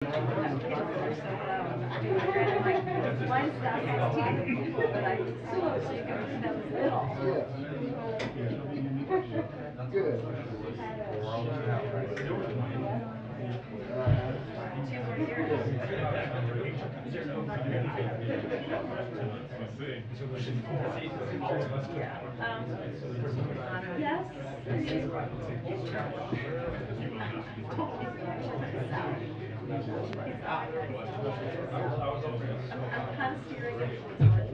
Mine's not 16, but I still was thinking that was little. Good. Two more years. Yes. I'm kind of steering it towards north.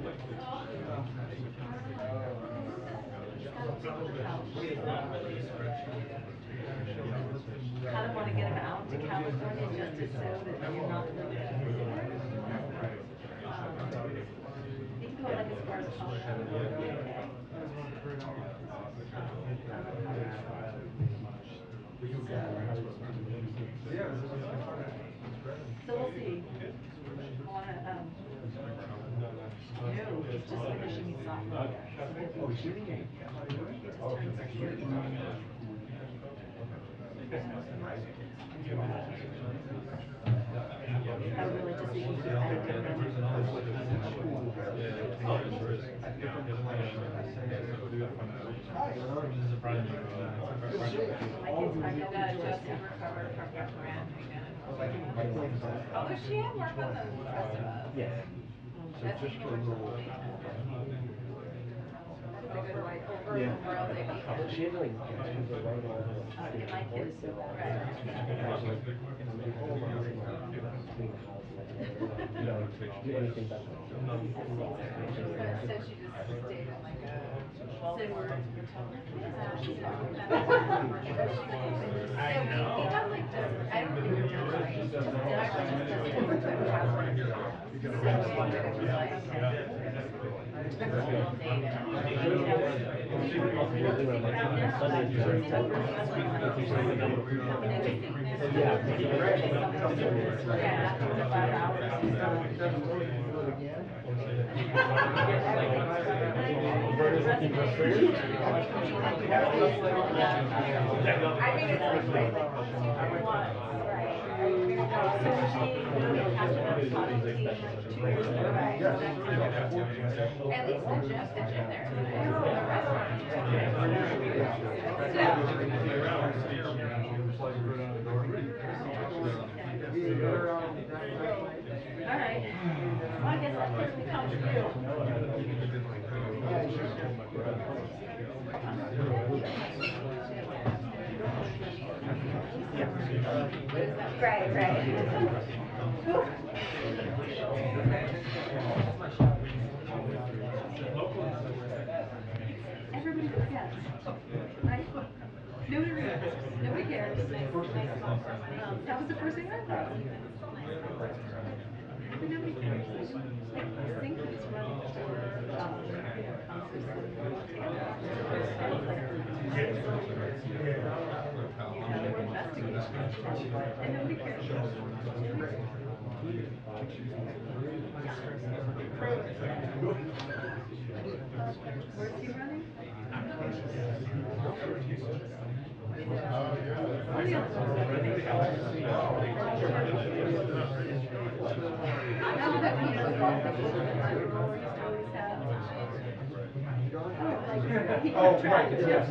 Kind of want to get him out to California just to so that you're not really there. You can go like as far as Colorado. So we'll see. I want to, no, he's just finishing his sophomore year. Oh, he just turned 16. I would really just see if I Although she had more fun than the rest of us. Yes. So just a little. Yeah. She had like right over. my kid is so bad. Do anything better. So she just stayed in like a. So we're I know. He got like this. I don't think we were right. Did I just I mean, it's at least the gym there. The restaurant. all right. Well, I guess that certainly comes to you. Right. Everybody forgets, right? Nobody remembers. Nobody cares. That was the first thing I thought. But nobody cares. Like, think it's running and nobody cares. Where's he running? Oh, right, yes.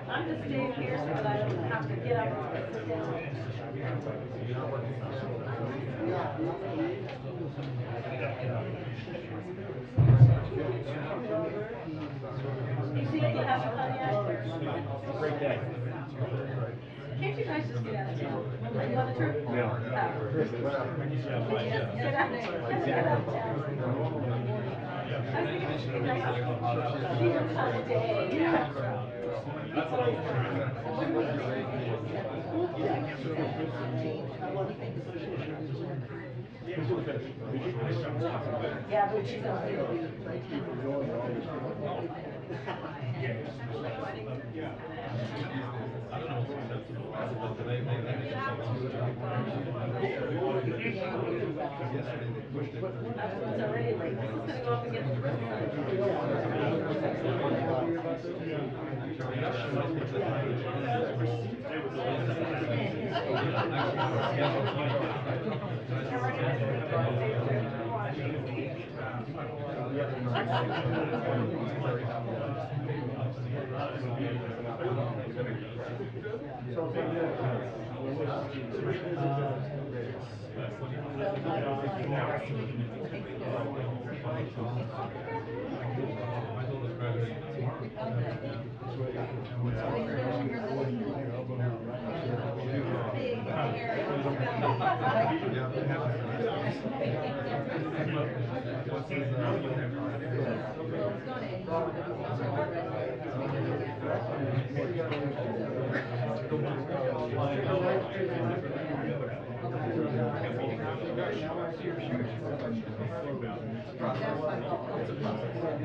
I'm just staying here so that I don't have to get up and sit down. You see if you have fun yet? Great day. Can't you guys just get out of town? Are you on a trip? No. Get out of town. I was thinking it should be nice to see your kind of day. Yeah, but she's on the It's already late. This is gonna go up against the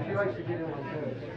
She likes to get in on good.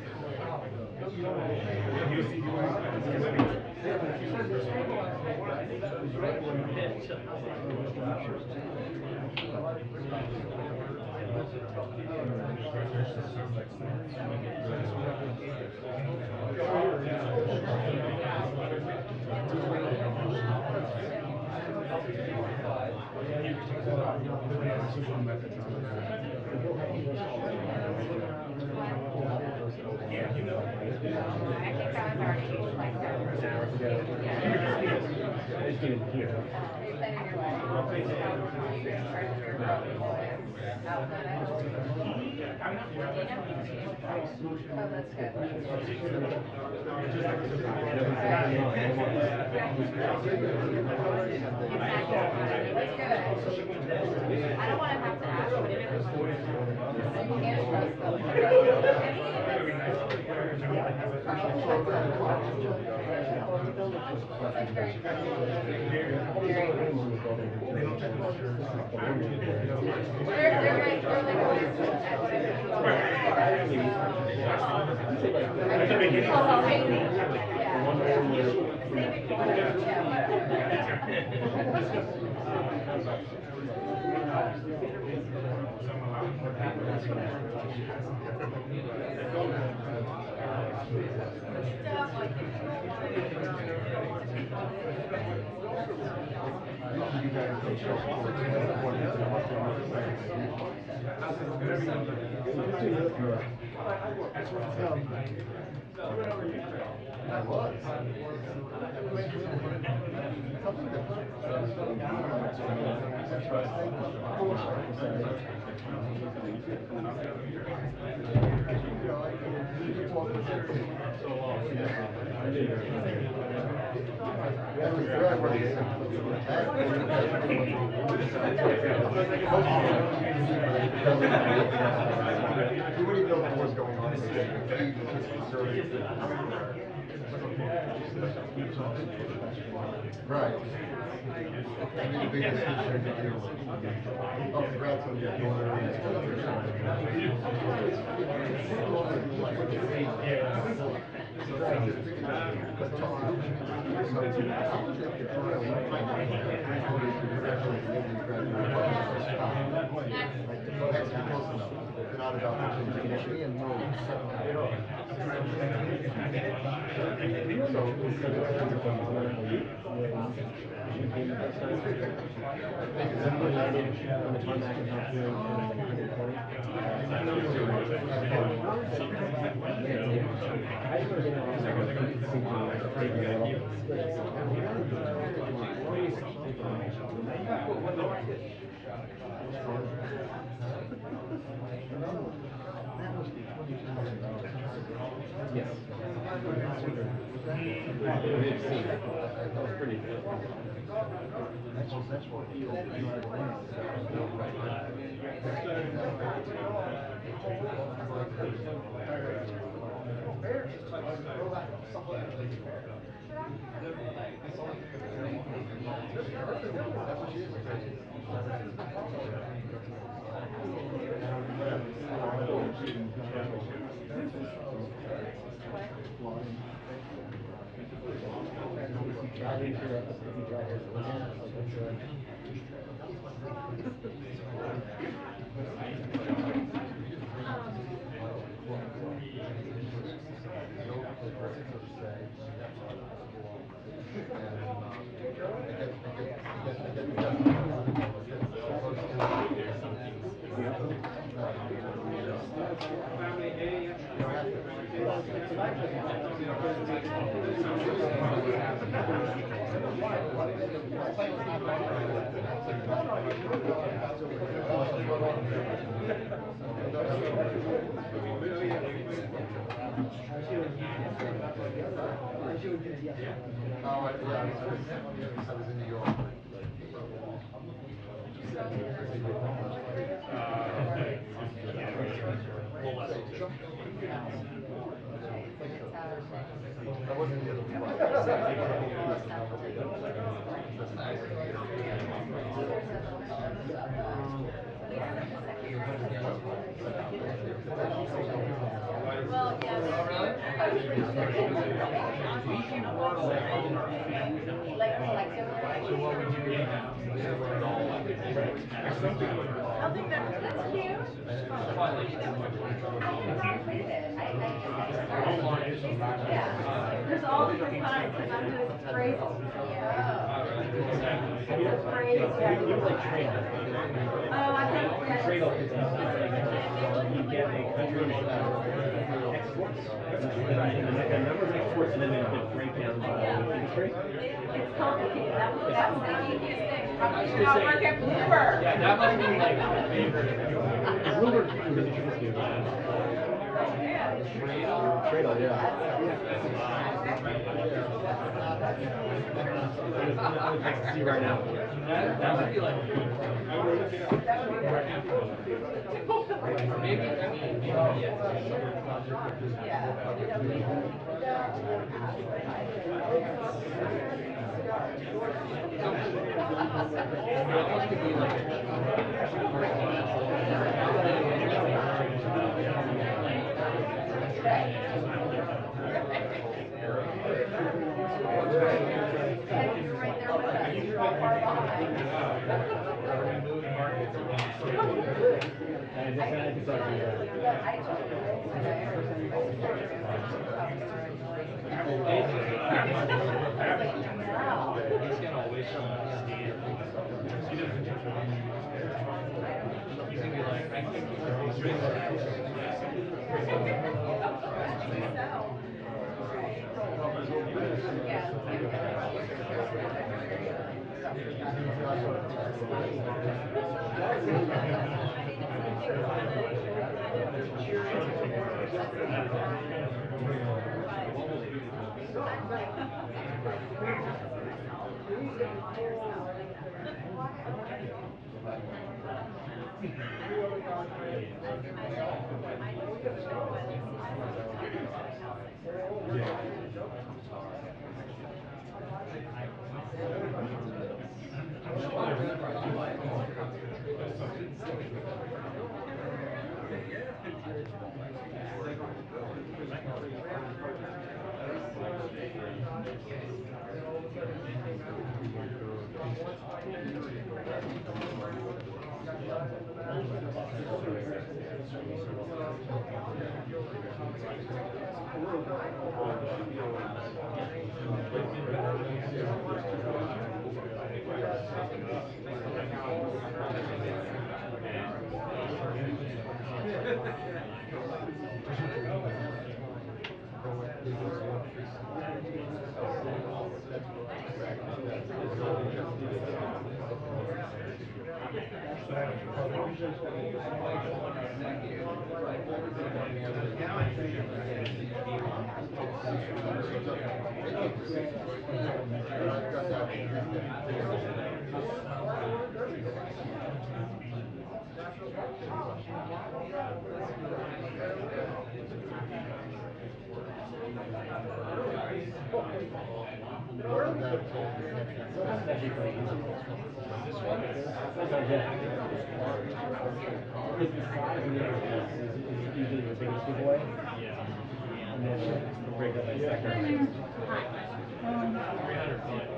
I don't want to have to ask, but it is. Right. I mean, the biggest issue to deal with. Oh, congrats on your daughter. Not about Yes. That was pretty good. I was in New York. I wasn't the Well, yeah. So what would you do now? I think that's cute. Yeah. There's all different kinds, because I'm doing appraisal. Appraisal. Oh, I think that's. Trade-off is you get a country exports. Like a number of exports and then the breakdown by industry. It's complicated. That's the easiest thing. Yeah, that must be like my favorite. Bloomberg's really interesting. Trade-off, I can see right now. That would be like. Maybe, I mean, This one? Because the size of the area is usually the biggest giveaway. And then the break up by sector. 300 feet.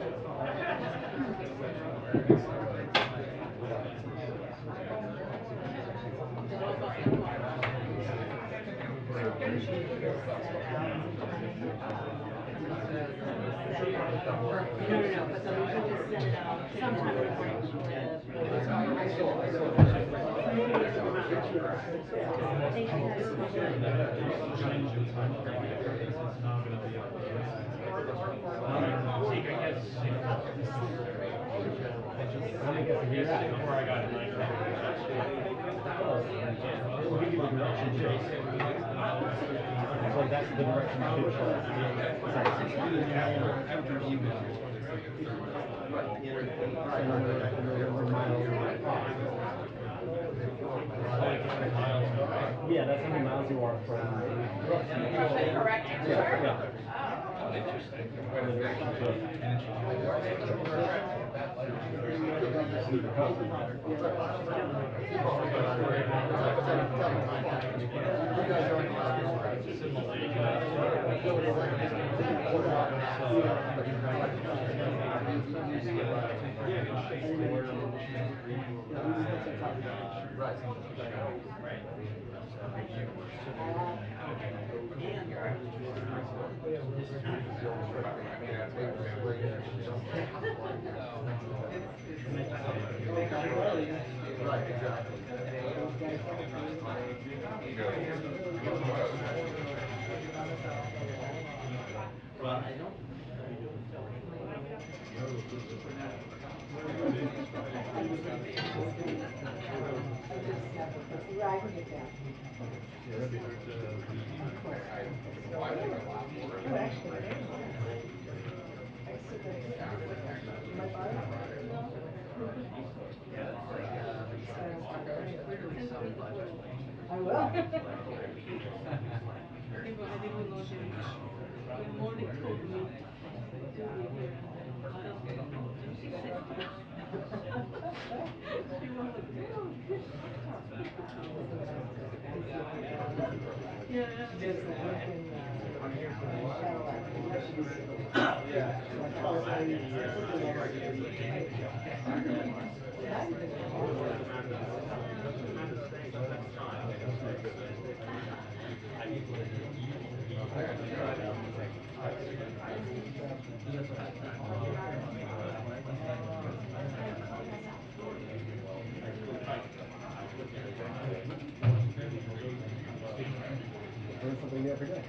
No, but then we should just send it out sometime in the morning. So that's the direction you should show. Yeah, that's how many miles you are from. Correct answer? Yeah. Oh. Interesting. Right, exactly. Well, I don't. I will. I think we lost him. Good morning, told me to be here. She said, she was like, yeah, Learn something new every day.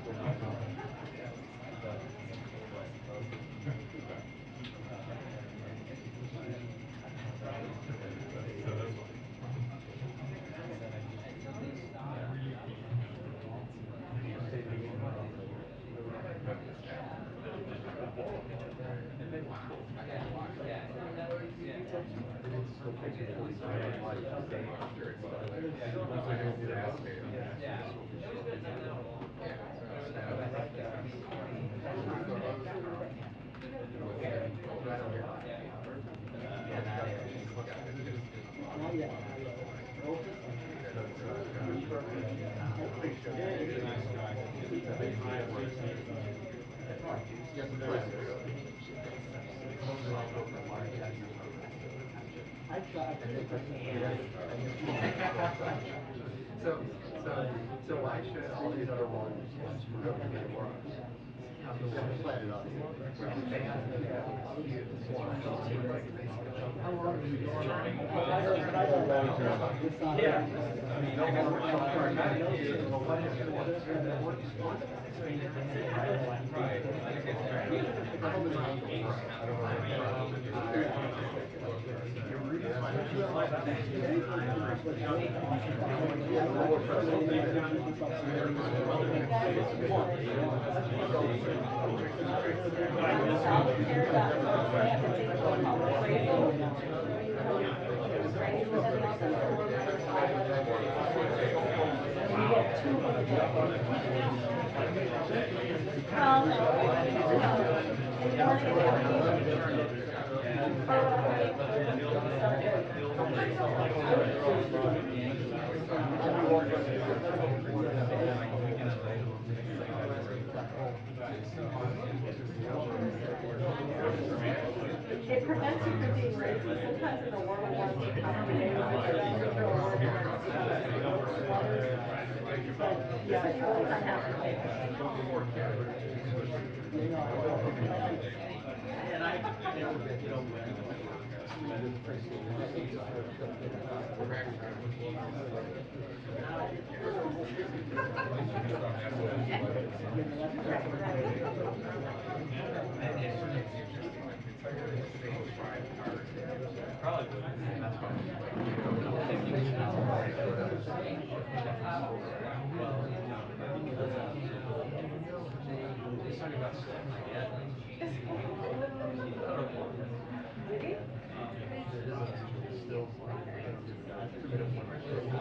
So why should all these other ones work? Plan it out. It prevents you from being lazy. Sometimes in the world of work, you have to be lazy, but you're working on but yeah, it's really not happening.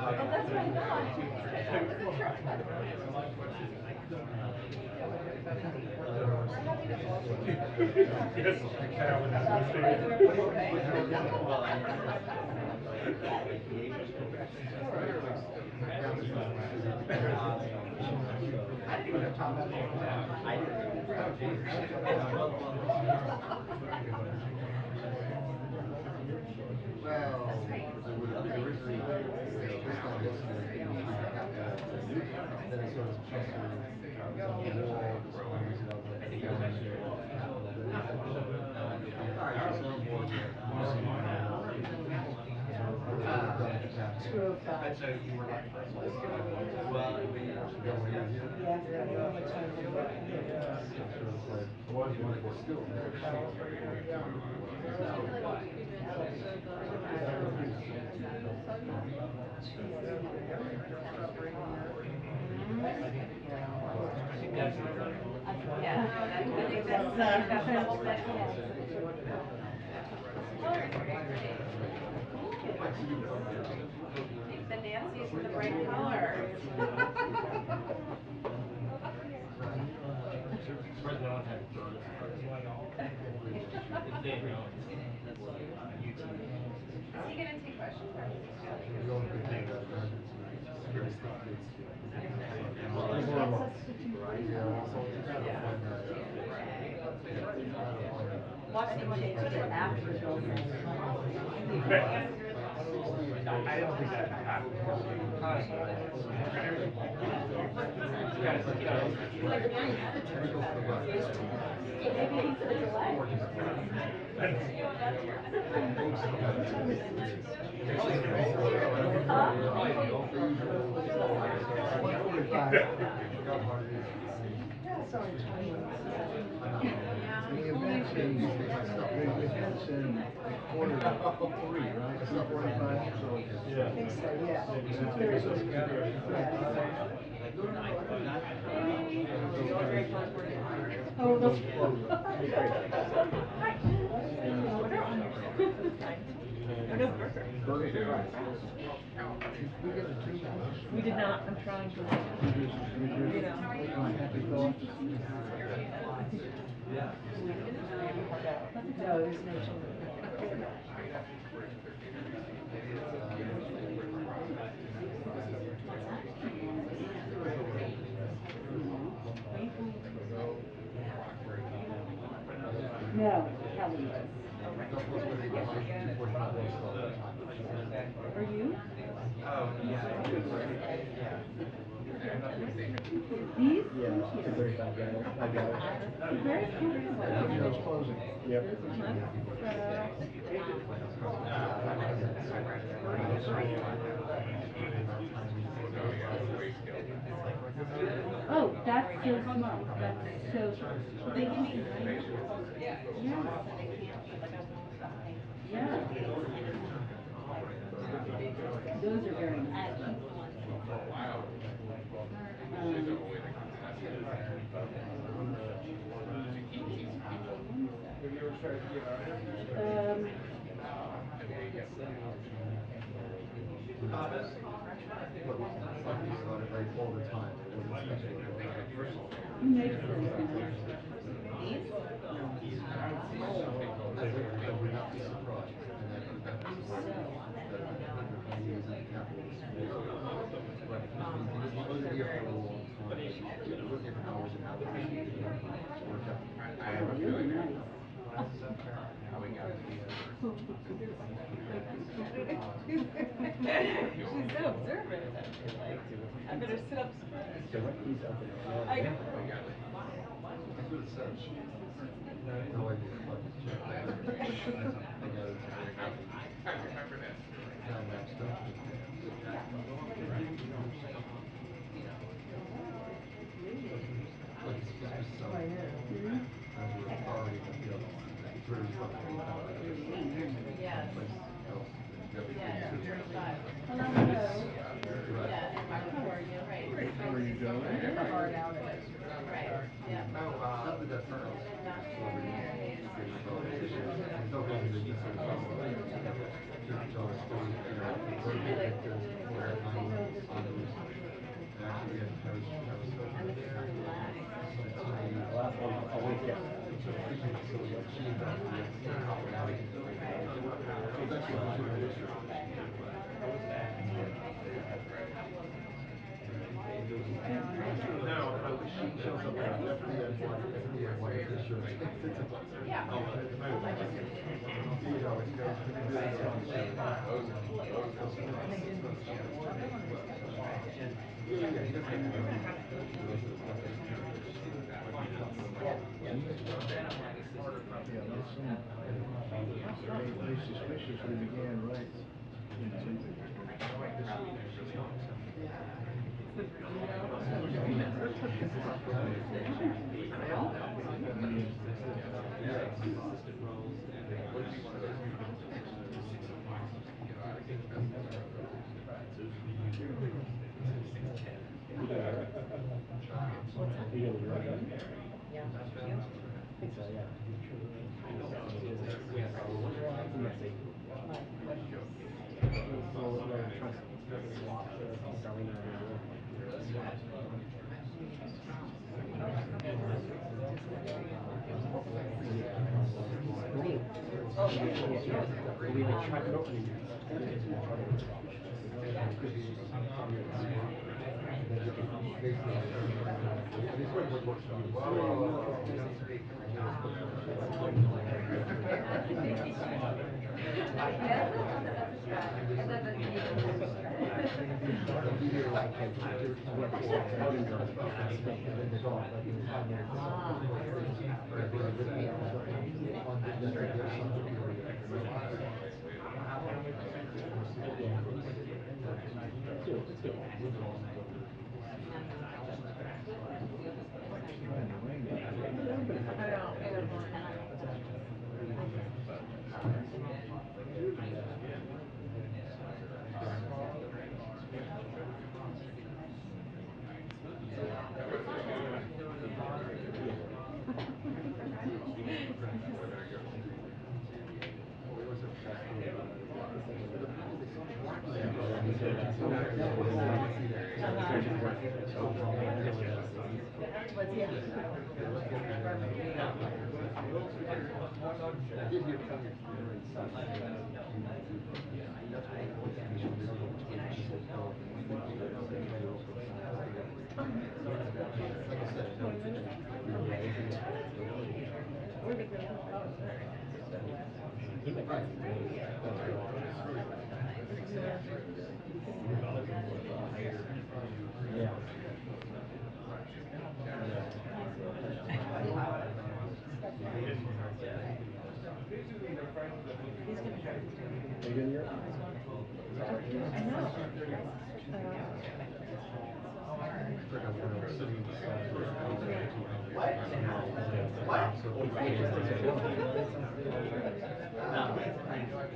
Oh, that's right. No, I wasn't sure. Well, it was originally based on this, then it sort of changed to the wall, And so you were like, well, still yeah, I think that's double flex. The Nancy's with the bright colors. Is he gonna take questions or is he the only good thing about watch them change it after the bill. I don't think that happened. Maybe he's the delay. I think so, yeah. Oh, that's. We did not. I'm trying to. You know. No, there's no children. No, Kelly is. Are you? These? Yeah, it's a very bad guy. I got it. Very comfortable. It's closing. Yep. Oh, that's so smart. That's so smart. They can be right? Yeah. Yeah. Those are very nice. All the time. Who makes those? She's so observant. I better sit up straight. So what he's up in I know. That's what it says. No idea. Now maxed out. Like it's just so. As we're already, you know, it's very structured. Yes. Place else. Yeah, 35. Hello. Yeah, and before you, right. How are you doing? Hard out of it. Right, yeah. Oh, not that that's not. Not There's no reason to just sort of follow up. To tell a story, you know, sort of get to where I'm on the, and actually, yeah, I was so. And this is very relaxed. The last one, I'll wait, yeah. So what she got, problematic. So it's actually a good issue. No, she shows up at the issue. Yeah. You know, it's They suspiciously began right.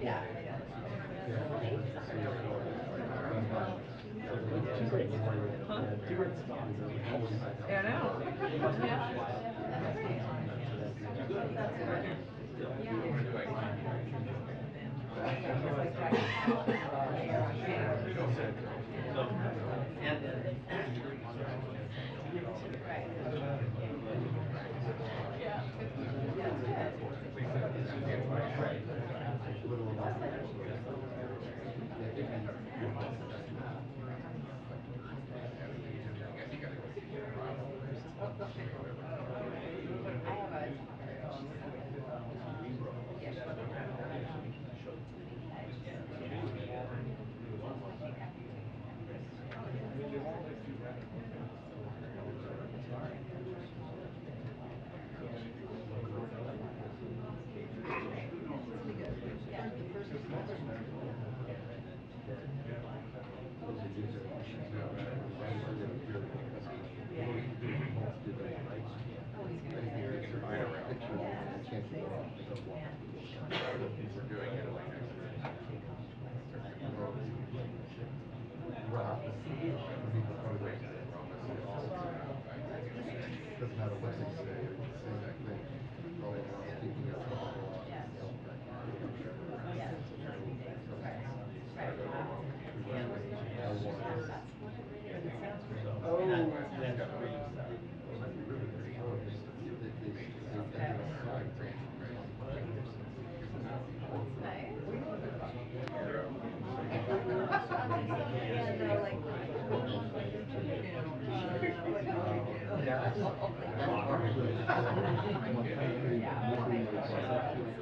Yeah, I know.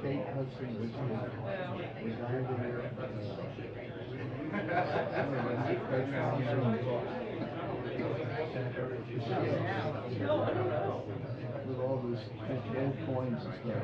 Kate Hudson was resigned in there. With all those old coins and stuff.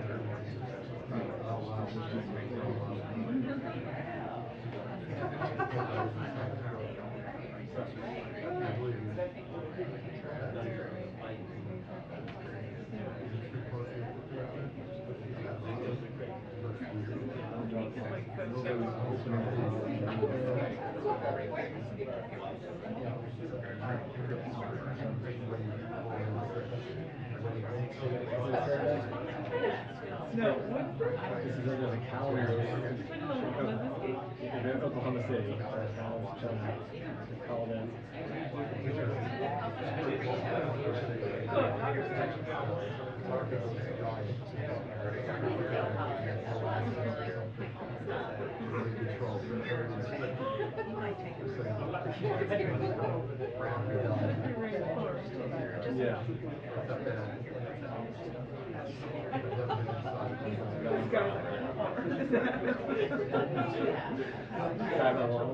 No, this is there's a calendar in Oklahoma City. Called in. Yeah. Driving along.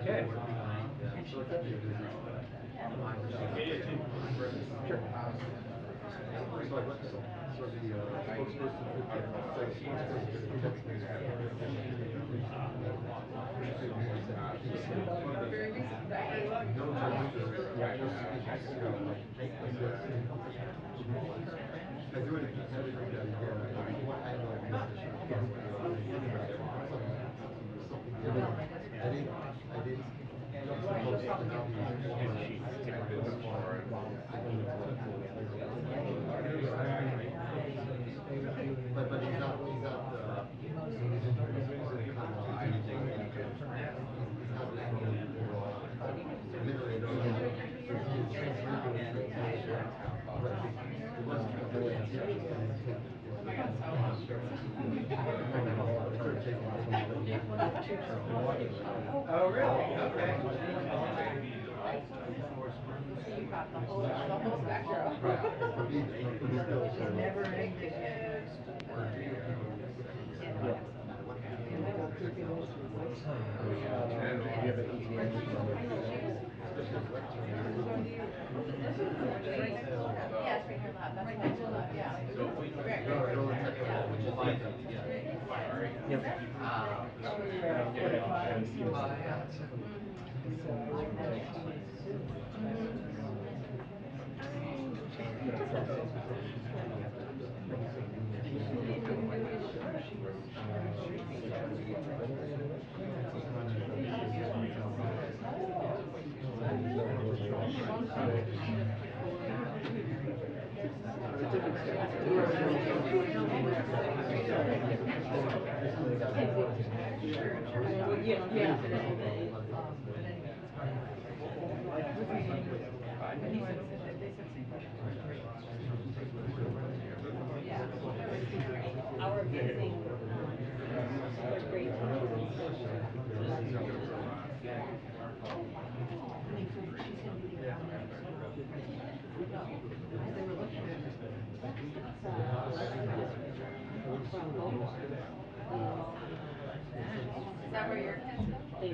Okay. But he's not Oh, really? Okay. You got the whole spectrum. Never ending. Yeah, it's right here left. That's right here left. Yeah. Our amazing third grade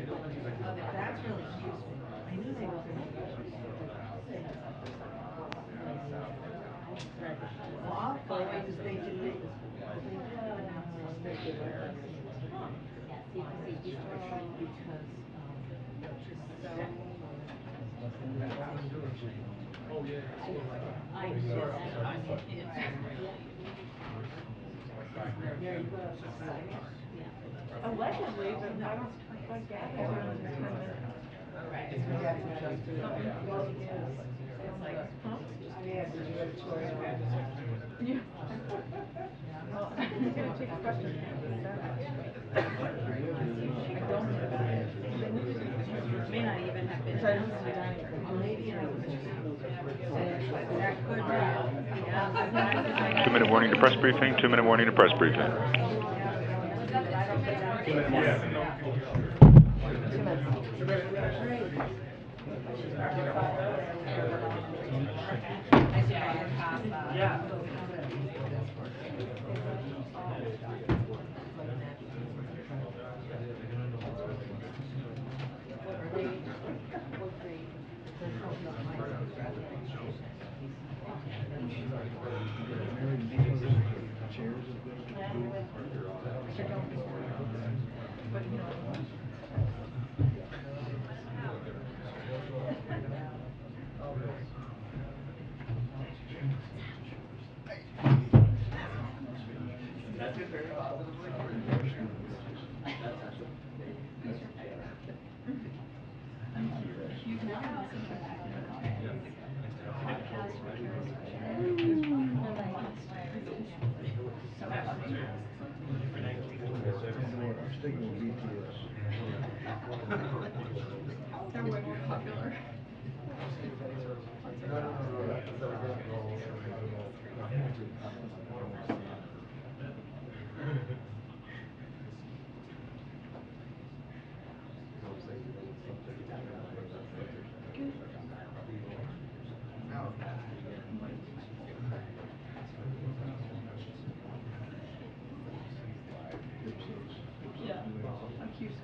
That's really cute. I knew they were gonna be. Well, I'll go away because they did make this. Allegedly, but I don't, I gather they're on the 10 minutes. Huh? Yeah. Well, I'm gonna take questions now. I don't know. May not even have been. Sorry, this is the dining room. Maybe I was just. That could be. 2-minute warning to press briefing. 2-minute warning to press briefing. 2-minute warning. Yeah. That's it, very positively. They're way more popular. Yeah, accused.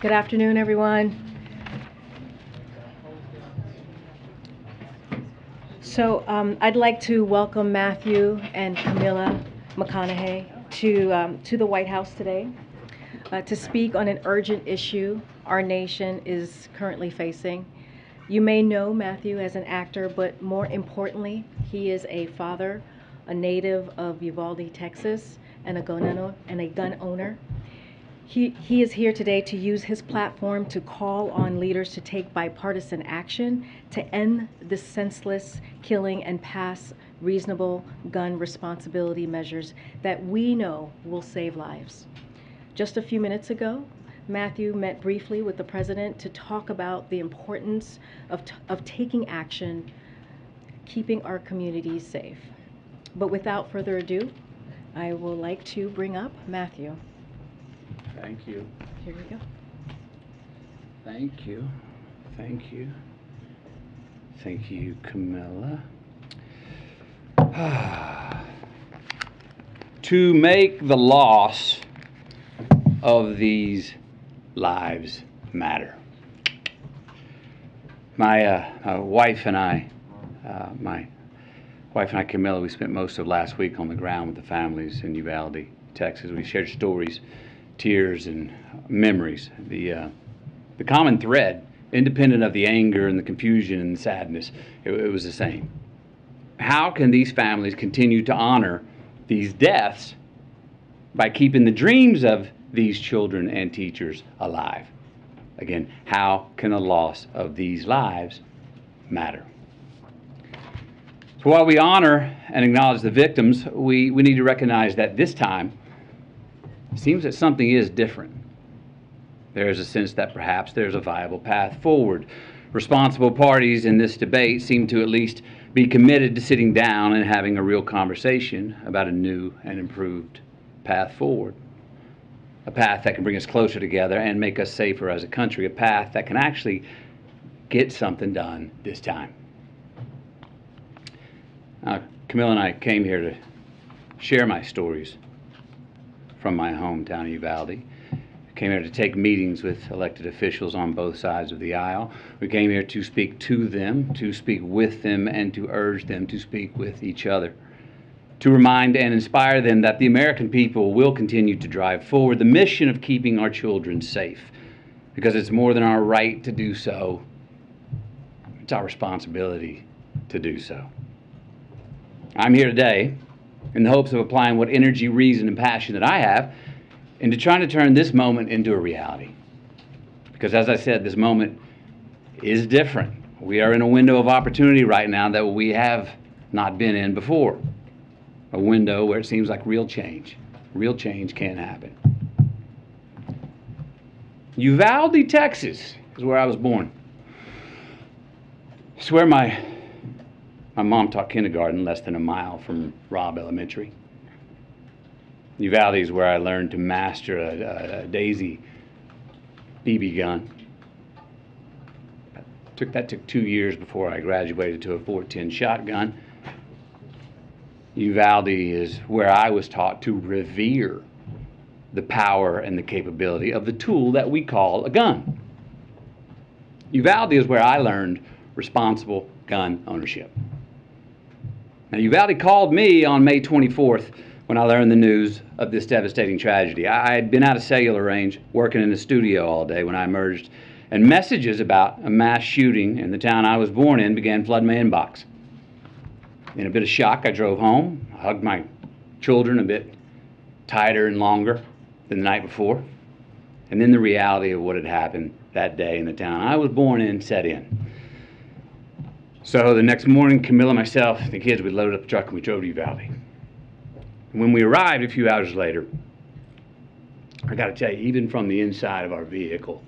Good afternoon, everyone. So I'd like to welcome Matthew and Camilla McConaughey to the White House today to speak on an urgent issue our nation is currently facing. You may know Matthew as an actor, but more importantly, he is a father, a native of Uvalde, Texas, and a gun owner. He is here today to use his platform to call on leaders to take bipartisan action to end the senseless killing and pass reasonable gun responsibility measures that we know will save lives. Just a few minutes ago, Matthew met briefly with the president to talk about the importance of taking action, keeping our communities safe. But without further ado, I would like to bring up Matthew. Thank you. Here you go. Thank you. Thank you. Thank you, Camilla. To make the loss of these lives matter. My wife and I, Camilla, we spent most of last week on the ground with the families in Uvalde, Texas. We shared stories, tears, and memories. The common thread, independent of the anger and the confusion and the sadness, it was the same. How can these families continue to honor these deaths by keeping the dreams of these children and teachers alive? Again, how can the loss of these lives matter? So while we honor and acknowledge the victims, we need to recognize that this time, it seems that something is different. There is a sense that perhaps there's a viable path forward. Responsible parties in this debate seem to at least be committed to sitting down and having a real conversation about a new and improved path forward. A path that can bring us closer together and make us safer as a country. A path that can actually get something done this time. Camilla and I came here to share my stories from my hometown of Uvalde. We came here to take meetings with elected officials on both sides of the aisle. We came here to speak to them, to speak with them, and to urge them to speak with each other. To remind and inspire them that the American people will continue to drive forward the mission of keeping our children safe, because it's more than our right to do so, it's our responsibility to do so. I'm here today in the hopes of applying what energy, reason, and passion that I have into trying to turn this moment into a reality. Because as I said, this moment is different. We are in a window of opportunity right now that we have not been in before. A window where it seems like real change can happen. Uvalde, Texas is where I was born. It's where my mom taught kindergarten less than a mile from Robb Elementary. Uvalde is where I learned to master a Daisy BB gun. That took 2 years before I graduated to a .410 shotgun. Uvalde is where I was taught to revere the power and the capability of the tool that we call a gun. Uvalde is where I learned responsible gun ownership. Now, Uvalde called me on May 24th when I learned the news of this devastating tragedy. I had been out of cellular range, working in the studio all day when I emerged, and messages about a mass shooting in the town I was born in began flooding my inbox. In a bit of shock, I drove home. I hugged my children a bit tighter and longer than the night before. And then the reality of what had happened that day in the town I was born in set in. So the next morning, Camilla, myself, the kids, we loaded up the truck and we drove to Uvalde. And when we arrived a few hours later, I got to tell you, even from the inside of our vehicle,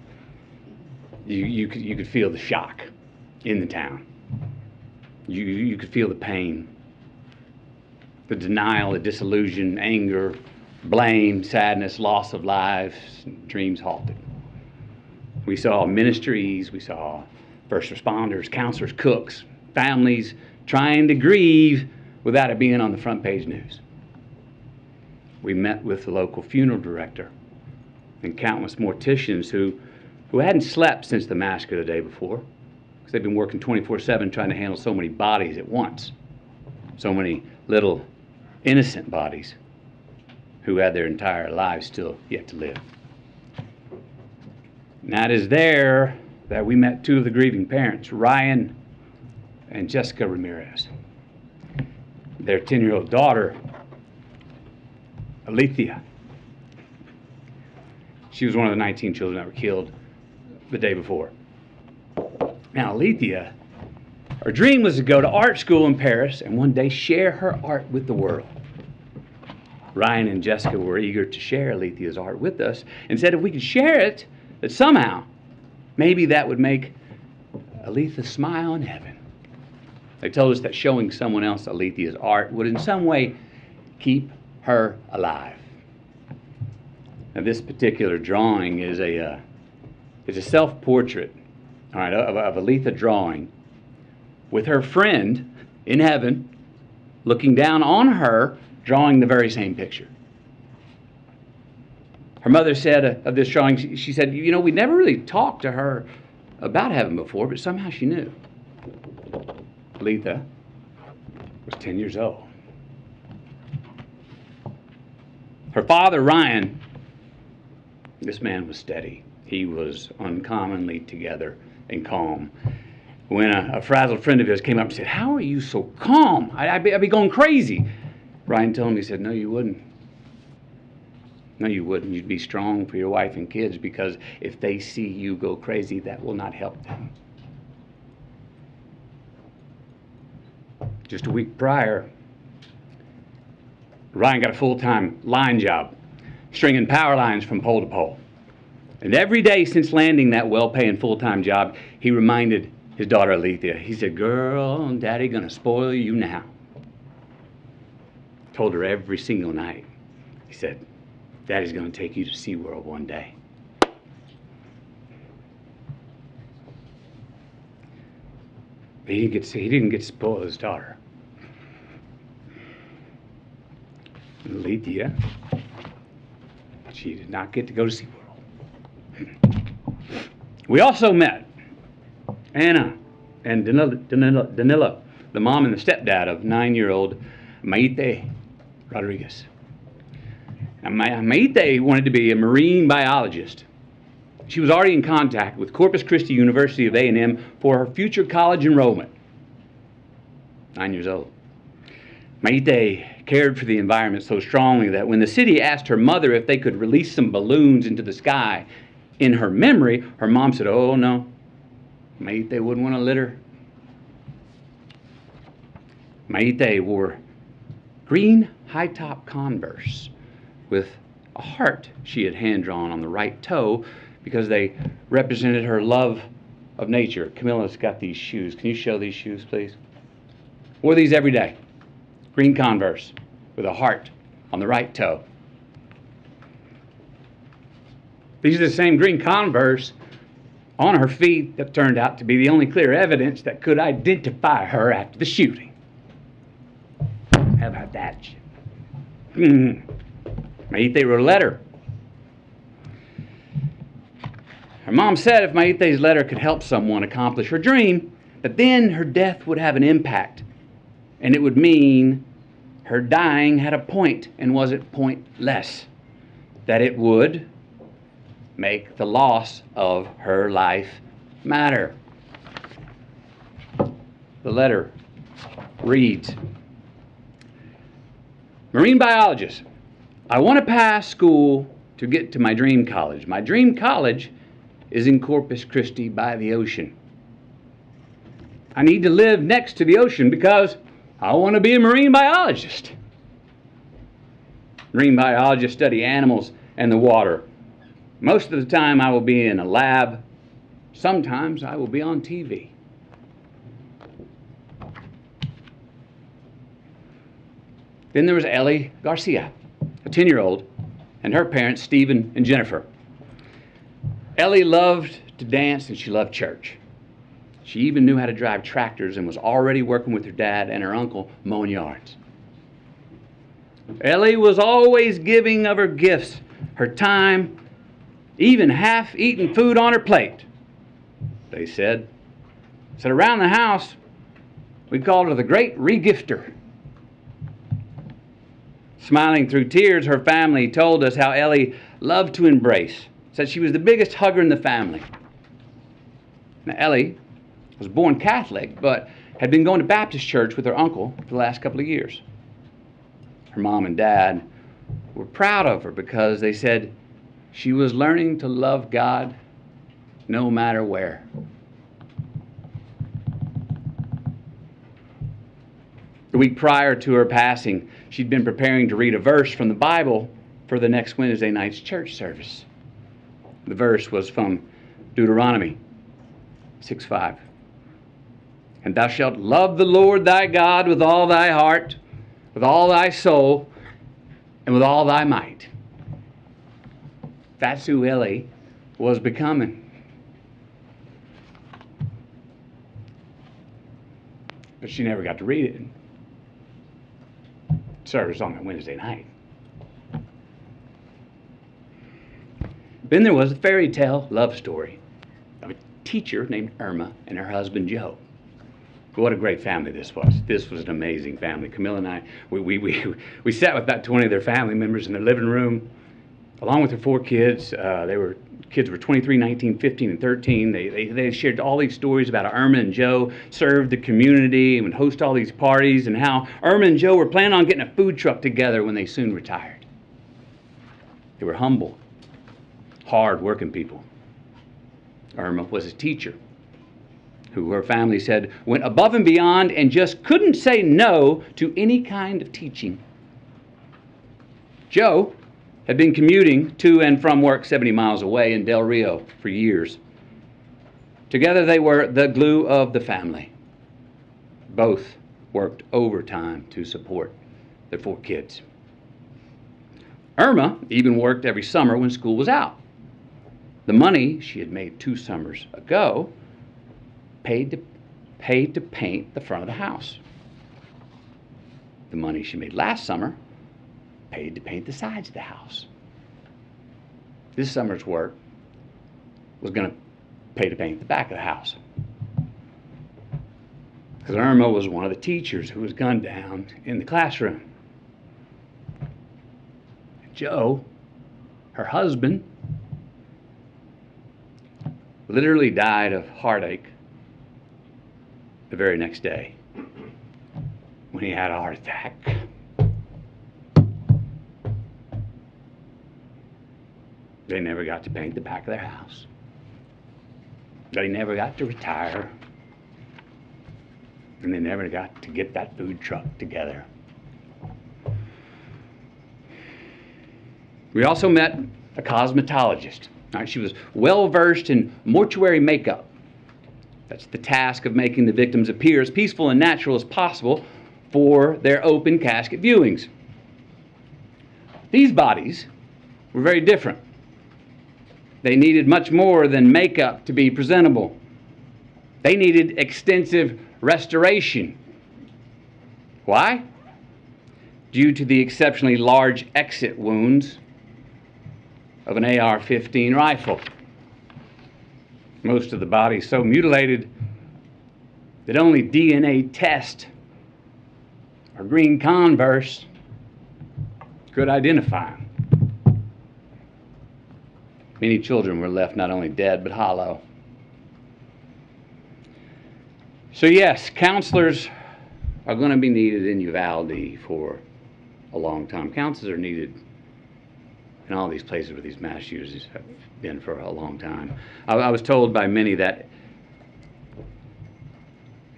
you could feel the shock in the town. You could feel the pain, the denial, the disillusion, anger, blame, sadness, loss of lives, dreams halted. We saw ministries, we saw first responders, counselors, cooks, families trying to grieve without it being on the front page news. We met with the local funeral director and countless morticians who hadn't slept since the massacre the day before, because they've been working 24/7 trying to handle so many bodies at once, so many little innocent bodies who had their entire lives still yet to live. And that is there that we met two of the grieving parents, Ryan and Jessica Ramirez. Their 10-year-old daughter, Alethea. She was one of the 19 children that were killed the day before. Now, Alethea, her dream was to go to art school in Paris and one day share her art with the world. Ryan and Jessica were eager to share Alethea's art with us and said if we could share it, that somehow, maybe that would make Alethea smile in heaven. They told us that showing someone else Alethea's art would in some way keep her alive. Now, this particular drawing is a self-portrait, all right, of Alethea drawing with her friend in heaven looking down on her, drawing the very same picture. Her mother said of this drawing, she said, you know, we never really talked to her about heaven before, but somehow she knew. Alethea was 10 years old. Her father, Ryan, this man was steady. He was uncommonly together and calm. When a frazzled friend of his came up and said, how are you so calm? I'd be going crazy. Ryan told him, he said, no, you wouldn't. No, you wouldn't. You'd be strong for your wife and kids, because if they see you go crazy, that will not help them. Just a week prior, Ryan got a full-time line job, stringing power lines from pole to pole. And every day since landing that well-paying full-time job, he reminded his daughter Alethea, he said, girl, Daddy gonna spoil you now. Told her every single night. He said, Daddy's gonna take you to SeaWorld one day. But he didn't get to spoil his daughter. Alethea, she did not get to go to SeaWorld. We also met Anna and Danilo, the mom and the stepdad of 9-year-old Maite Rodriguez. Now, Maite wanted to be a marine biologist. She was already in contact with Corpus Christi University of A&M for her future college enrollment. 9 years old. Maite cared for the environment so strongly that when the city asked her mother if they could release some balloons into the sky in her memory, her mom said, oh no, Maite wouldn't want to litter. Maite wore green high-top Converse with a heart she had hand-drawn on the right toe because they represented her love of nature. Camilla's got these shoes. Can you show these shoes, please? Wore these every day. Green Converse with a heart on the right toe. These are the same green Converse on her feet that turned out to be the only clear evidence that could identify her after the shooting. How about that? Maite wrote a letter. Her mom said if Maite's letter could help someone accomplish her dream, that then her death would have an impact, and it would mean her dying had a point and wasn't pointless, that it would make the loss of her life matter. The letter reads, Marine biologist, I want to pass school to get to my dream college. My dream college is in Corpus Christi by the ocean. I need to live next to the ocean because I want to be a marine biologist. Marine biologists study animals and the water. Most of the time I will be in a lab. Sometimes I will be on TV. Then there was Ellie Garcia, a 10-year-old, and her parents, Stephen and Jennifer. Ellie loved to dance and she loved church. She even knew how to drive tractors and was already working with her dad and her uncle mowing yards. Ellie was always giving of her gifts, her time, even half-eaten food on her plate. They said around the house, we called her the Great Regifter. Smiling through tears, her family told us how Ellie loved to embrace, said she was the biggest hugger in the family. Now, Ellie was born Catholic, but had been going to Baptist church with her uncle for the last couple of years. Her mom and dad were proud of her because they said she was learning to love God no matter where. The week prior to her passing, she'd been preparing to read a verse from the Bible for the next Wednesday night's church service. The verse was from Deuteronomy 6:5. And thou shalt love the Lord thy God with all thy heart, with all thy soul, and with all thy might. That's who Ellie was becoming. But she never got to read it. Service on that Wednesday night. Then there was a fairy tale love story of a teacher named Irma and her husband Joe. What a great family this was. This was an amazing family. Camilla and I, we sat with about 20 of their family members in their living room, along with their 4 kids. Kids were 23, 19, 15, and 13. They shared all these stories about how Irma and Joe served the community and would host all these parties, and how Irma and Joe were planning on getting a food truck together when they soon retired. They were humble, hard-working people. Irma was a teacher who her family said went above and beyond and just couldn't say no to any kind of teaching. Joe had been commuting to and from work 70 miles away in Del Rio for years. Together they were the glue of the family. Both worked overtime to support their 4 kids. Irma even worked every summer when school was out. The money she had made 2 summers ago paid to paint the front of the house. The money she made last summer paid to paint the sides of the house. This summer's work was going to pay to paint the back of the house. Because Irma was one of the teachers who was gunned down in the classroom. Joe, her husband, literally died of heartache the very next day when he had a heart attack. They never got to paint the back of their house. They never got to retire. And they never got to get that food truck together. We also met a cosmetologist. She was well versed in mortuary makeup. That's the task of making the victims appear as peaceful and natural as possible for their open casket viewings. These bodies were very different. They needed much more than makeup to be presentable. They needed extensive restoration. Why? Due to the exceptionally large exit wounds of an AR-15 rifle. Most of the body so mutilated that only DNA test or green Converse could identify them. Many children were left not only dead but hollow. So yes, counselors are going to be needed in Uvalde for a long time. Counselors are needed in all these places where these mass shooters have been for a long time. I was told by many that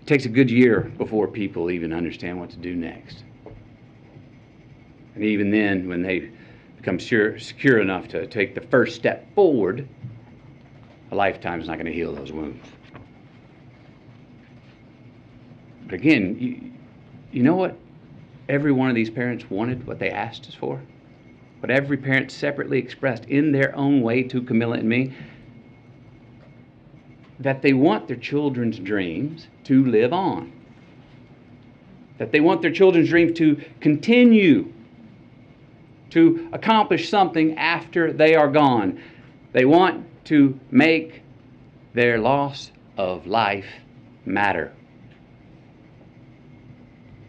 it takes a good year before people even understand what to do next. And even then, when they become secure enough to take the first step forward, a lifetime is not going to heal those wounds. But again, you know what every one of these parents wanted, what they asked us for? What every parent separately expressed in their own way to Camilla and me? That they want their children's dreams to live on. That they want their children's dreams to continue to accomplish something after they are gone. They want to make their loss of life matter.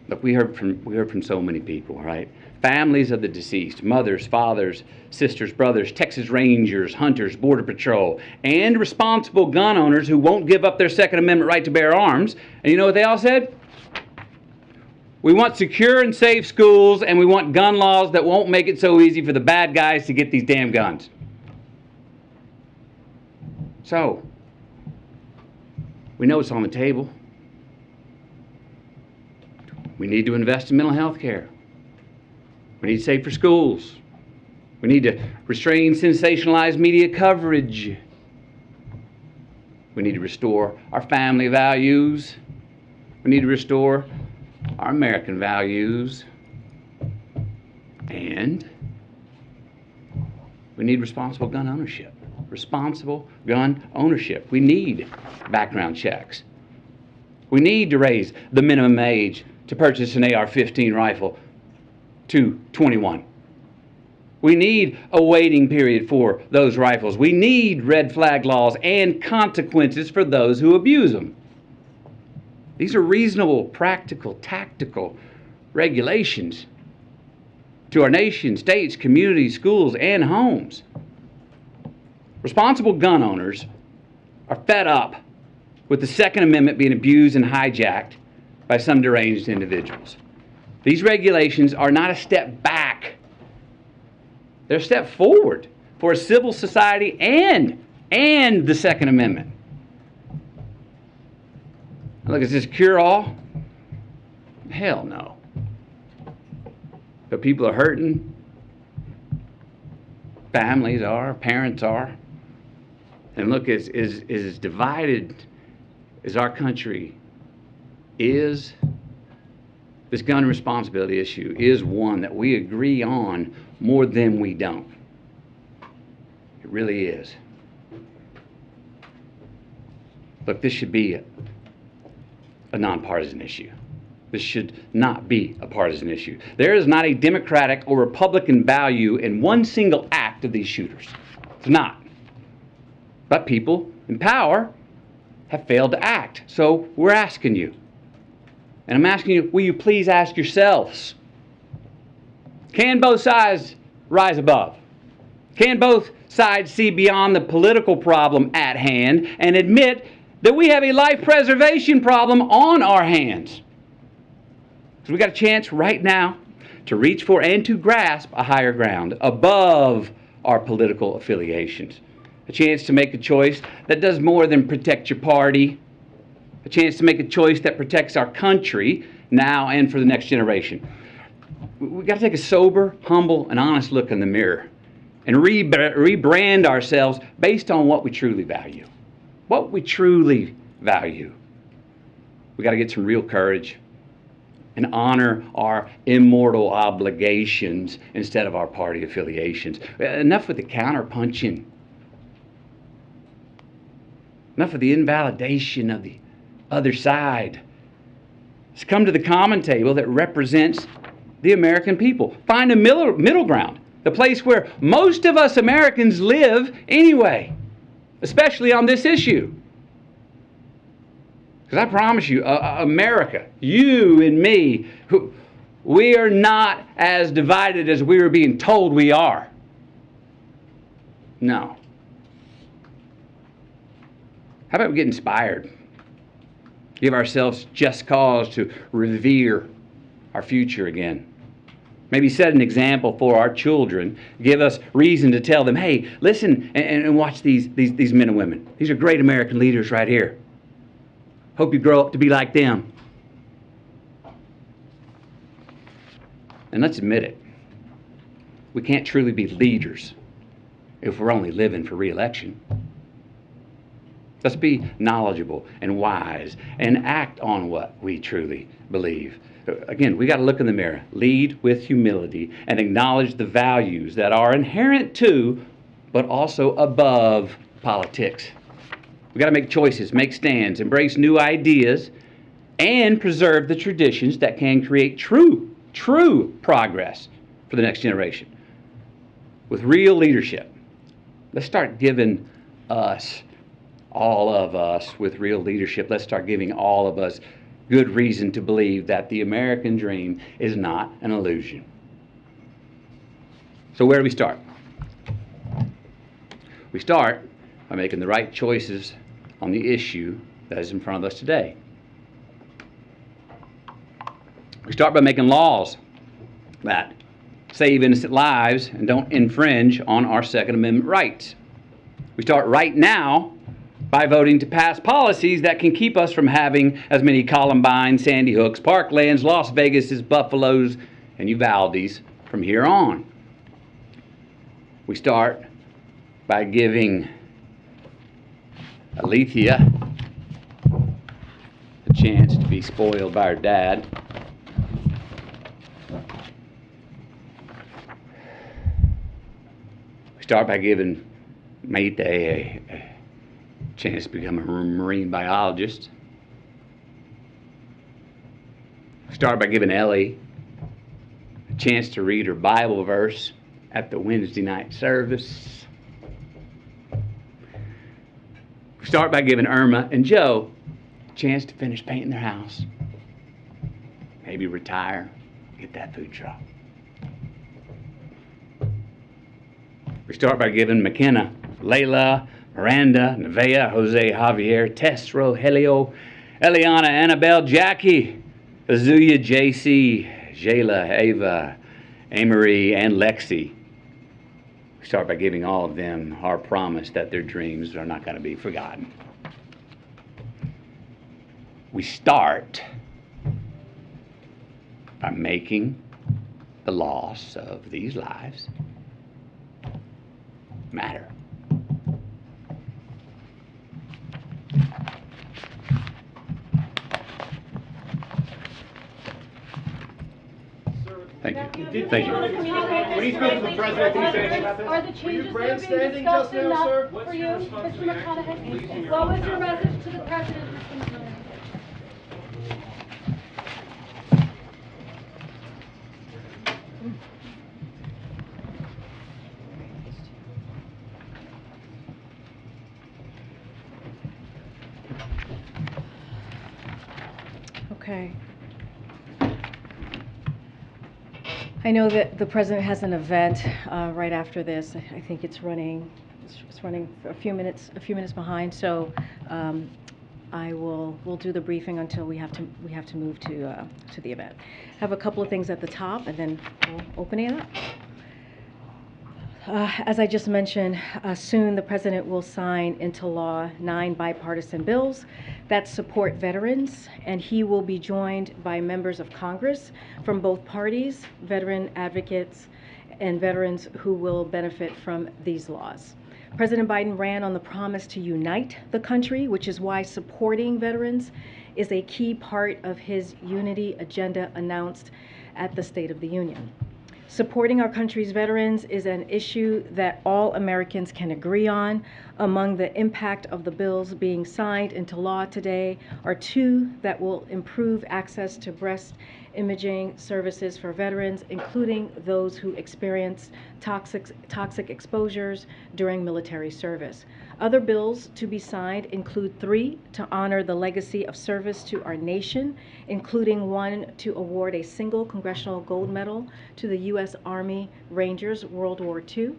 Look, we heard from so many people, right? Families of the deceased, mothers, fathers, sisters, brothers, Texas Rangers, hunters, Border Patrol, and responsible gun owners who won't give up their Second Amendment right to bear arms. And you know what they all said? We want secure and safe schools, and we want gun laws that won't make it so easy for the bad guys to get these damn guns. So, we know it's on the table. We need to invest in mental health care. We need safer schools. We need to restrain sensationalized media coverage. We need to restore our family values. We need to restore our American values. And we need responsible gun ownership. Responsible gun ownership. We need background checks. We need to raise the minimum age to purchase an AR-15 rifle to 21. We need a waiting period for those rifles. We need red flag laws and consequences for those who abuse them. These are reasonable, practical, tactical regulations to our nation, states, communities, schools, and homes. Responsible gun owners are fed up with the Second Amendment being abused and hijacked by some deranged individuals. These regulations are not a step back. They're a step forward for a civil society and the Second Amendment. Look, is this cure-all? Hell no. But people are hurting. Families are, parents are. And look, as divided as our country is, this gun responsibility issue is one that we agree on more than we don't. It really is. Look, this should be a nonpartisan issue. This should not be a partisan issue. There is not a Democratic or Republican value in one single act of these shooters. It's not. But people in power have failed to act. So we're asking you. And I'm asking you, will you please ask yourselves, can both sides rise above? Can both sides see beyond the political problem at hand and admit that we have a life preservation problem on our hands? Because we got a chance right now to reach for and to grasp a higher ground above our political affiliations. A chance to make a choice that does more than protect your party. A chance to make a choice that protects our country now and for the next generation. We've got to take a sober, humble, and honest look in the mirror and rebrand ourselves based on what we truly value. What we truly value. We've got to get some real courage and honor our immortal obligations instead of our party affiliations. Enough with the counterpunching. Enough of the invalidation of the other side. Let's come to the common table that represents the American people. Find a middle ground, the place where most of us Americans live anyway, especially on this issue. Because I promise you, America, you and me, we are not as divided as we are being told we are. No. How about we get inspired? Give ourselves just cause to revere our future again. Maybe set an example for our children. Give us reason to tell them, hey, listen and watch these men and women. These are great American leaders right here. Hope you grow up to be like them. And let's admit it. We can't truly be leaders if we're only living for re-election. Let's be knowledgeable and wise and act on what we truly believe. Again, we got to look in the mirror, lead with humility, and acknowledge the values that are inherent to, but also above politics. We got to make choices, make stands, embrace new ideas, and preserve the traditions that can create true progress for the next generation. With real leadership, let's start giving us, all of us, with real leadership, let's start giving all of us good reason to believe that the American dream is not an illusion. So where do we start? We start by making the right choices on the issue that is in front of us today. We start by making laws that save innocent lives and don't infringe on our Second Amendment rights. We start right now by voting to pass policies that can keep us from having as many Columbine, Sandy Hooks, Parklands, Las Vegases, Buffaloes, and Uvaldes from here on. We start by giving Alethea a chance to be spoiled by her dad. We start by giving Mayte a chance to become a marine biologist. We start by giving Ellie a chance to read her Bible verse at the Wednesday night service. We start by giving Irma and Joe a chance to finish painting their house. Maybe retire, get that food truck. We start by giving McKenna, Layla, Miranda, Nevaeh, Jose, Javier, Tess, Rogelio, Eliana, Annabelle, Jackie, Azuya, JC, Jayla, Ava, Amory, and Lexi. We start by giving all of them our promise that their dreams are not going to be forgotten. We start by making the loss of these lives matter. Thank you. Thank you. When he spoke to the president, did he say anything about this? Are the changes that are being discussed enough for you, Mr. McConaughey? What was your message to the president, Mr. McConaughey? Okay. I know that the president has an event right after this. I think it's running a few minutes behind. So we'll do the briefing until we have to move to the event. I have a couple of things at the top, and then we'll open it up. As I just mentioned, soon the president will sign into law 9 bipartisan bills that support veterans, and he will be joined by members of Congress from both parties, veteran advocates, and veterans who will benefit from these laws. President Biden ran on the promise to unite the country, which is why supporting veterans is a key part of his unity agenda announced at the State of the Union. Supporting our country's veterans is an issue that all Americans can agree on. Among the impact of the bills being signed into law today are 2 that will improve access to breast imaging services for veterans, including those who experience toxic exposures during military service. Other bills to be signed include 3 to honor the legacy of service to our nation, including 1 to award a single Congressional Gold Medal to the U.S. Army Rangers World War II.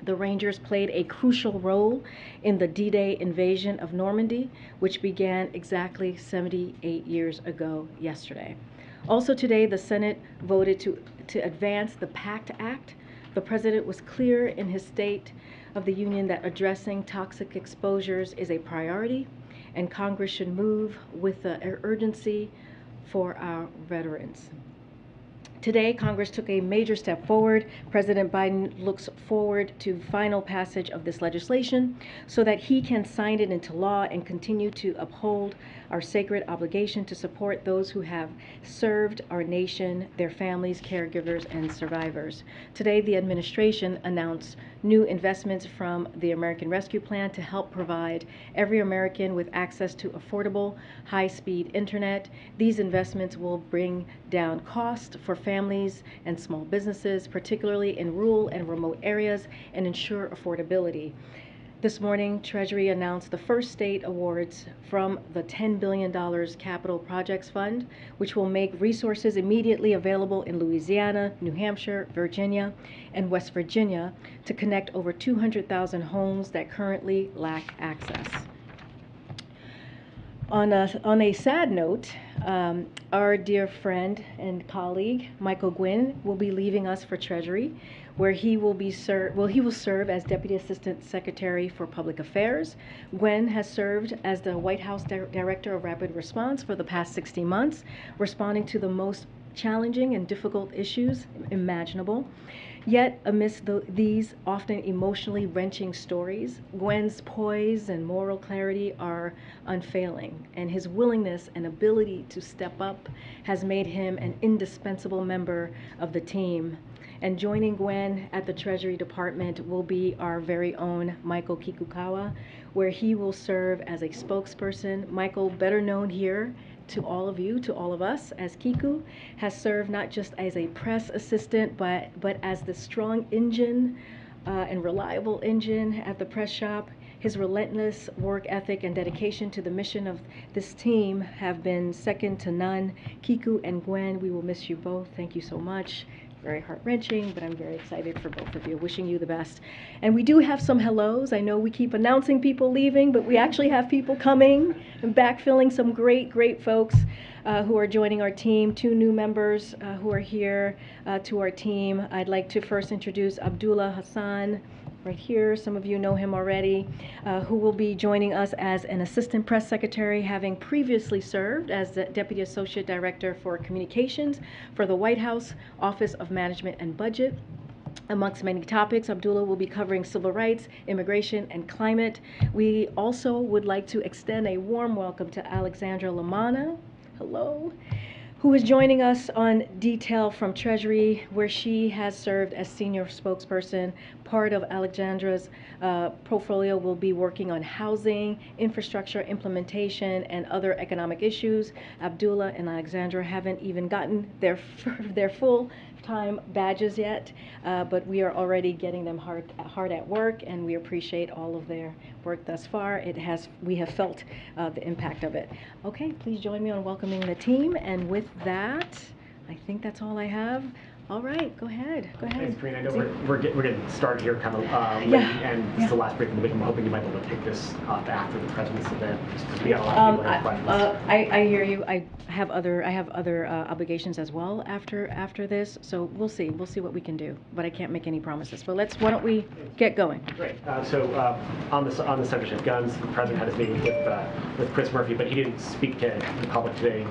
The Rangers played a crucial role in the D-Day invasion of Normandy, which began exactly 78 years ago yesterday. Also today, the Senate voted to advance the PACT Act. The president was clear in his State of the Union that addressing toxic exposures is a priority, and Congress should move with the urgency for our veterans. Today, Congress took a major step forward. President Biden looks forward to final passage of this legislation so that he can sign it into law and continue to uphold our sacred obligation to support those who have served our nation, their families, caregivers, and survivors. Today, the administration announced new investments from the American Rescue Plan to help provide every American with access to affordable, high-speed internet. These investments will bring down costs for families and small businesses, particularly in rural and remote areas, and ensure affordability. This morning, Treasury announced the first state awards from the $10 billion Capital Projects Fund, which will make resources immediately available in Louisiana, New Hampshire, Virginia, and West Virginia to connect over 200,000 homes that currently lack access. On a sad note, our dear friend and colleague, Michael Gwynn, will be leaving us for Treasury. where he will serve as Deputy Assistant Secretary for Public Affairs. Gwen has served as the White House Director of Rapid Response for the past 60 months, responding to the most challenging and difficult issues imaginable. Yet, amidst these often emotionally wrenching stories, Gwen's poise and moral clarity are unfailing, and his willingness and ability to step up has made him an indispensable member of the team. And joining Gwen at the Treasury Department will be our very own Michael Kikukawa, where he will serve as a spokesperson. Michael, better known here to all of you, to all of us, as Kiku, has served not just as a press assistant, but as the strong engine and reliable engine at the press shop. His relentless work ethic and dedication to the mission of this team have been second to none. Kiku and Gwen, we will miss you both. Thank you so much. Very heart-wrenching, but I'm very excited for both of you. Wishing you the best. And we do have some hellos. I know we keep announcing people leaving, but we actually have people coming and backfilling some great, great folks who are joining our team. 2 new members who are here to our team. I'd like to first introduce Abdullah Hassan, right here. Some of you know him already, who will be joining us as an Assistant Press Secretary, having previously served as the Deputy Associate Director for Communications for the White House Office of Management and Budget. Amongst many topics, Abdullah will be covering civil rights, immigration, and climate. We also would like to extend a warm welcome to Alexandra Lamana, hello, who is joining us on detail from Treasury, where she has served as senior spokesperson. Part of Alexandra's portfolio will be working on housing, infrastructure implementation, and other economic issues. Abdullah and Alexandra haven't even gotten their full-time badges yet, but we are already getting them hard at work, and we appreciate all of their work thus far. We have felt the impact of it. Okay, please join me on welcoming the team, and with that, I think that's all I have. All right, go ahead. Thanks, Karine. I know we're getting started here kind of late, and this is the last briefing of the week. I'm hoping you might be able to pick this up after the president's event, just because we got a lot of people have questions. I hear you. I have other obligations as well after this, so we'll see what we can do. But I can't make any promises. But why don't we get going? Great. So on the subject of guns, the president had his meeting with Chris Murphy, but he didn't speak to the public today.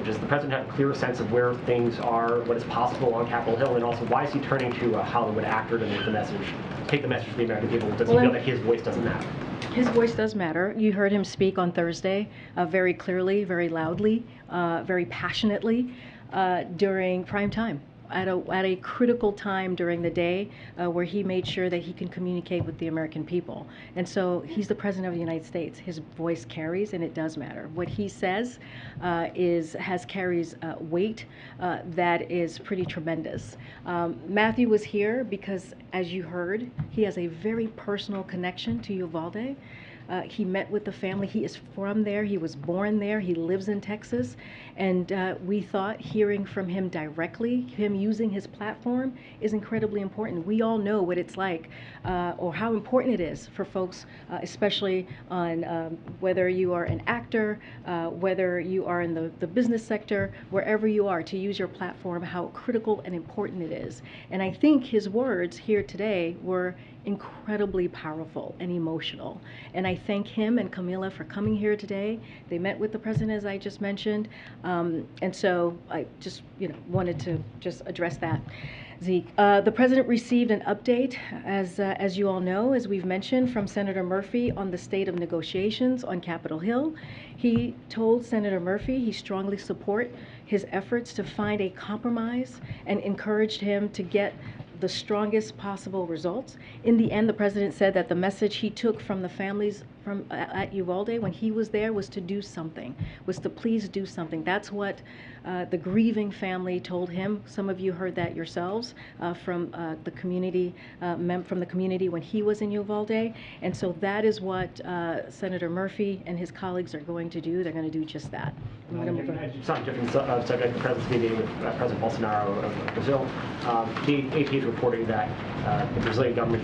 Does the president have a clearer sense of where things are, what is possible on Capitol Hill, and also why is he turning to a Hollywood actor to make the message, take the message to the American people? Does he feel that his voice doesn't matter? His voice does matter. You heard him speak on Thursday very clearly, very loudly, very passionately during prime time. At a critical time during the day where he made sure that he can communicate with the American people. And so he's the President of the United States. His voice carries, and it does matter. What he says carries weight that is pretty tremendous. Matthew was here because, as you heard, he has a very personal connection to Uvalde. He met with the family. He is from there. He was born there. He lives in Texas. And we thought hearing from him directly, him using his platform, is incredibly important. We all know what it's like or how important it is for folks, especially on whether you are an actor, whether you are in the business sector, wherever you are, to use your platform, how critical and important it is. And I think his words here today were incredibly powerful and emotional. And I thank him and Camilla for coming here today. They met with the president, as I just mentioned. And so I just wanted to just address that. Zeke, the president received an update, as you all know, as we've mentioned, from Senator Murphy on the state of negotiations on Capitol Hill. He told Senator Murphy he strongly support his efforts to find a compromise and encouraged him to get the strongest possible results. In the end, the president said that the message he took from the families at Uvalde when he was there was to do something, was to please do something. That's what the grieving family told him. Some of you heard that yourselves from the community when he was in Uvalde. And so that is what Senator Murphy and his colleagues are going to do. They're going to do just that. It's not a different subject. The president's meeting with President Bolsonaro of Brazil. The AP is reporting that the Brazilian government,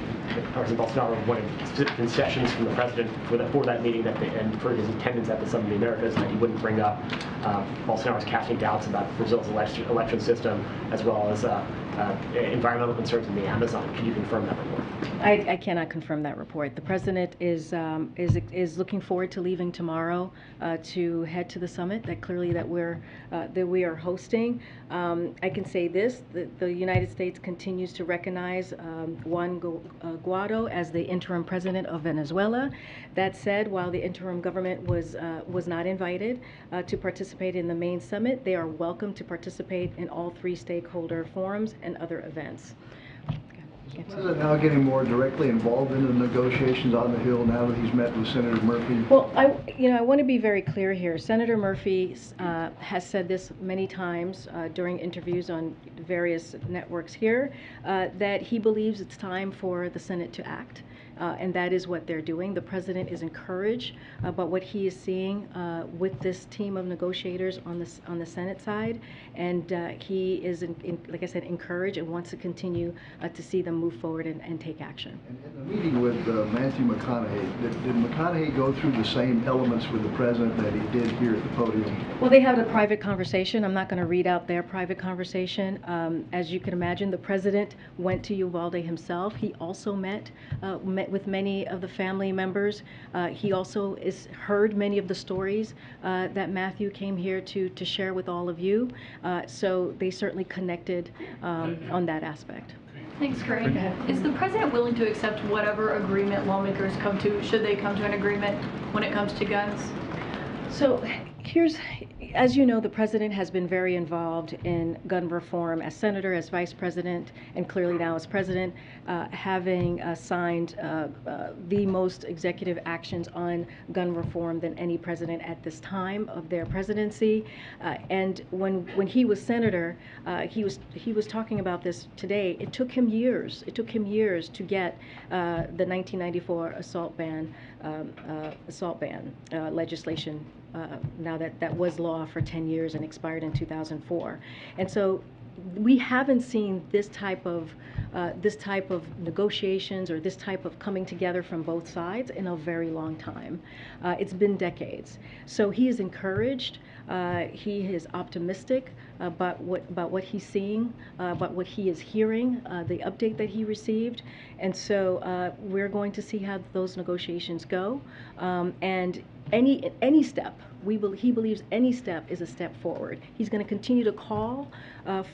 President Bolsonaro, wanted concessions from the president for that meeting and for his attendance at the Summit of the Americas, that he wouldn't bring up Bolsonaro's casting doubts about Brazil's election system, as well as environmental concerns in the Amazon. Can you confirm that report? I cannot confirm that report. The president is looking forward to leaving tomorrow to head to the summit that we are hosting. I can say this: the United States continues to recognize Juan Guaido as the interim president of Venezuela. That said, while the interim government was not invited to participate in the main summit, they are welcome to participate in all 3 stakeholder forums and other events. Is the President now getting more directly involved in the negotiations on the Hill now that he's met with Senator Murphy? Well, I want to be very clear here. Senator Murphy has said this many times during interviews on various networks here, that he believes it's time for the Senate to act. And that is what they're doing. The president is encouraged about what he is seeing with this team of negotiators on the Senate side, and he is, like I said, encouraged and wants to continue to see them move forward and take action. And in the meeting with Matthew McConaughey, did McConaughey go through the same elements with the president that he did here at the podium? Well, they had a private conversation. I'm not going to read out their private conversation. As you can imagine, the president went to Uvalde himself. He also met with many of the family members. He also heard many of the stories that Matthew came here to share with all of you. So they certainly connected on that aspect. Thanks, Karine. Is the president willing to accept whatever agreement lawmakers come to, should they come to an agreement when it comes to guns? So as you know, the president has been very involved in gun reform as senator, as vice president, and clearly now as president, having signed the most executive actions on gun reform than any president at this time of their presidency. And when he was senator, he was talking about this today. It took him years. It took him years to get the 1994 assault ban legislation. Now that was law for 10 years and expired in 2004, and so we haven't seen this type of negotiations or this type of coming together from both sides in a very long time. It's been decades. So he is encouraged. He is optimistic about what he's seeing, about what he is hearing, the update that he received, and so we're going to see how those negotiations go. And any step, he believes any step is a step forward. He's going to continue to call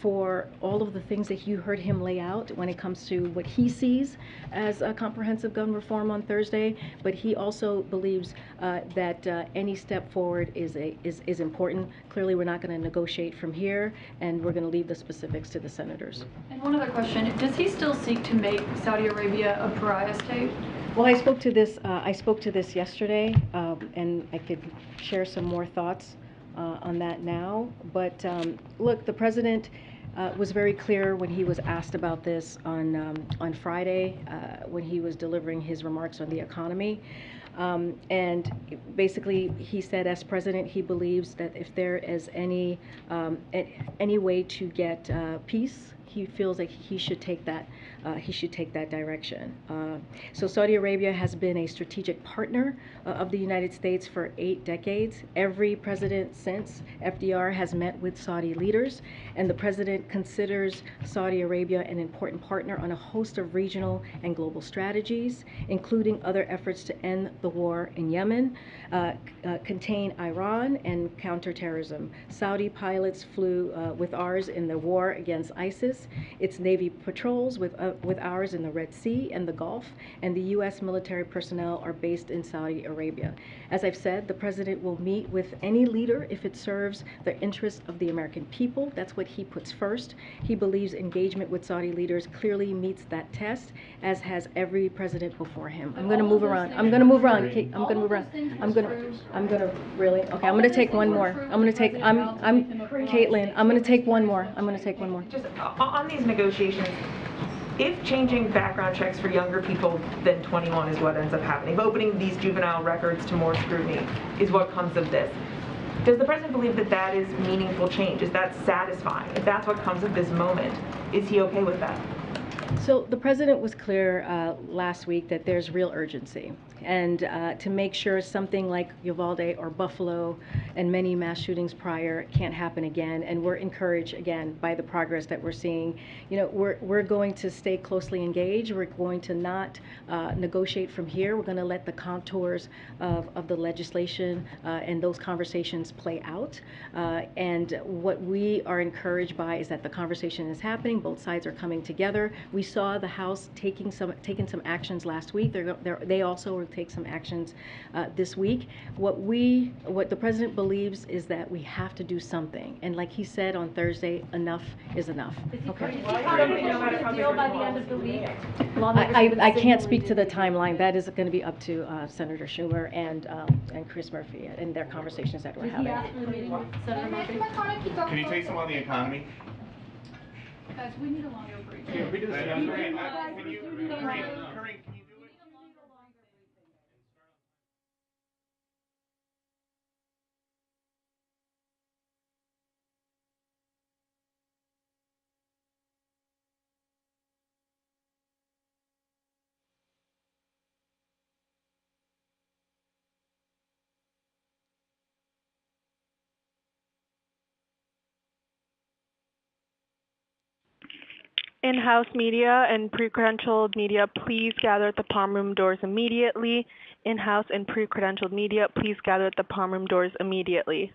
for all of the things that you heard him lay out when it comes to what he sees as a comprehensive gun reform on Thursday. But he also believes that any step forward is important. Clearly, we're not going to negotiate from here, and we're going to leave the specifics to the senators. And one other question: does he still seek to make Saudi Arabia a pariah state? Well, I spoke to this yesterday, and I could share some more thoughts on that now. But look, the president was very clear when he was asked about this on Friday when he was delivering his remarks on the economy. And basically, he said, as president, he believes that if there is any way to get peace, he feels like he should take that direction. So Saudi Arabia has been a strategic partner of the United States for 8 decades. Every president since FDR has met with Saudi leaders, and the president considers Saudi Arabia an important partner on a host of regional and global strategies, including other efforts to end the war in Yemen, contain Iran, and counterterrorism. Saudi pilots flew with ours in the war against ISIS. Its Navy patrols with ours in the Red Sea and the Gulf, and the U.S. military personnel are based in Saudi Arabia. As I've said, the president will meet with any leader if it serves the interests of the American people. That's what he puts first. He believes engagement with Saudi leaders clearly meets that test, as has every president before him. I'm going to move around. I'm going to move around. Kate, I'm going to move around. I'm going to really. Okay, I'm going to take one more. I'm Caitlin. I'm going to take one more. Just on these negotiations, if changing background checks for younger people than 21 is what ends up happening, if opening these juvenile records to more scrutiny is what comes of this, does the president believe that that is meaningful change? Is that satisfying? If that's what comes of this moment, is he okay with that? So the president was clear last week that there's real urgency. and to make sure something like Uvalde or Buffalo and many mass shootings prior can't happen again. And we're encouraged again by the progress that we're seeing. You know, we're going to stay closely engaged. We're going to not negotiate from here. We're going to let the contours of the legislation and those conversations play out. And what we are encouraged by is that the conversation is happening. Both sides are coming together. We saw the House taking some actions last week. They also will take some actions this week. What the president believes is that we have to do something. And like he said on Thursday, enough is enough. Okay. Is he confident to deal by the end of the week? I can't speak to the timeline. That is going to be up to Senator Schumer and Chris Murphy and their conversations that we're Did he having. ask for the meeting with Senator Murphy? Can you take some on the economy? Guys, we need a longer break. Can we do this? You Karine, guys can you do do need a longer it? In-house media and pre-credentialed media, please gather at the palm room doors immediately. In-house and pre-credentialed media, please gather at the palm room doors immediately.